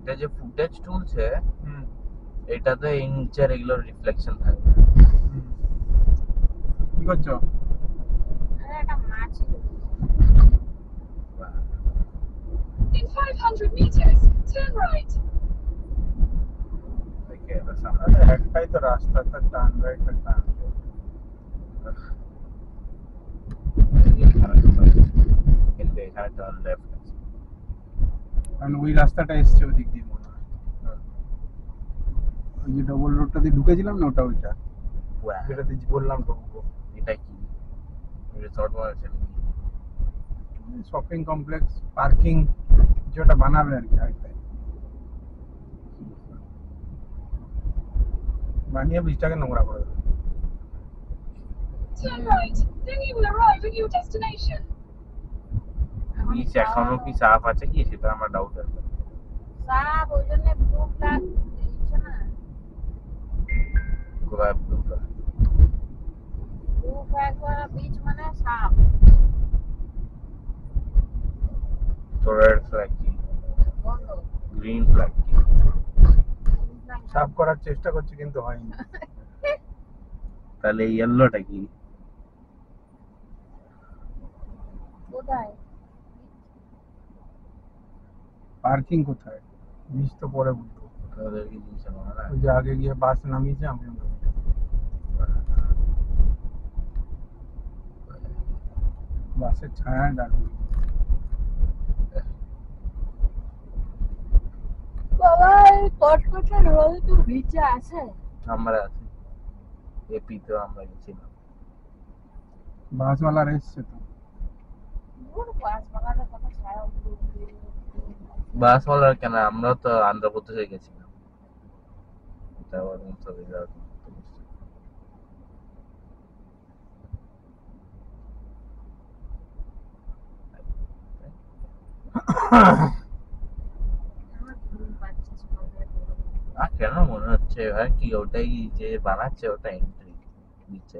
এটা যে ফুটেজ তুলছে হুম এটাতে এই নিচে রেগুলার রিফ্লেকশন থাকবে। হুম। কি করছো? আরে একটা মাছ In 500 meters, turn right. দেখে এবার সামনে আরে একটাই তো রাস্তা, তো টার্ন রাইট আর টার্ন কিন্তু এখানে টার্ন লেফট আছে। কারণ ওই রাস্তাটা এসছে ওদিক দিয়ে মনে হয়। ওই যে ডবল রোডটা দিয়ে ঢুকেছিলাম না, ওটা ওইটা Wow, যেটাতে বললাম ঢুকবো। এটা কি রিসর্ট বানাচ্ছে নাকি? শপিং কমপ্লেক্স, পার্কিং কিছু একটা বানাবে আর কি আরেকটাই। বানিয়ে বীজটাকে নোংরা করে দেবে। Turn right, then you will arrive at your destination. Beach এখনো কি সাফ আছে কি সেটা আমার ডাউট আছে। সাপ ওই জন্য ব্লু ফ্ল্যাগ দিচ্ছে না। কোথায় ব্লু ব্লু ফ্ল্যাগ ওয়ালা বিচ মানে সাপ। তোর ফ্ল্যাগ কি বন্ধ। গ্রিন ফ্ল্যাগ কি? সাফ করার চেষ্টা করছি কিন্তু হয়নি। তাহলে ইয়েলোটা কি? কোথায়? পার্কিং কোথায়? বীজ তো পরে বুঝবো। তোদের কি দিচ্ছে মনে হয়? ওই যে আগে গিয়ে বাস নামিয়েছে আমি বাসের ছায়ায় দাঁড়িয়ে। বাবা এই কটকটা রোল তো ভিজে আছে। আমরা আছি এপিতেও আমরা গেছিলাম। বাসওয়ালা এসছে তো। দূর বাস বাগানের কথা ছায়া বাসওয়ালার কেন, আমরা তো আন্ধ্রপ্রদেশে গেছিলাম। এটা আবার মুসলিমরা আর কেন মনে হচ্ছে এবার কি ওটাই যে বানাচ্ছে ওটা এন্ট্রি দিচ্ছে।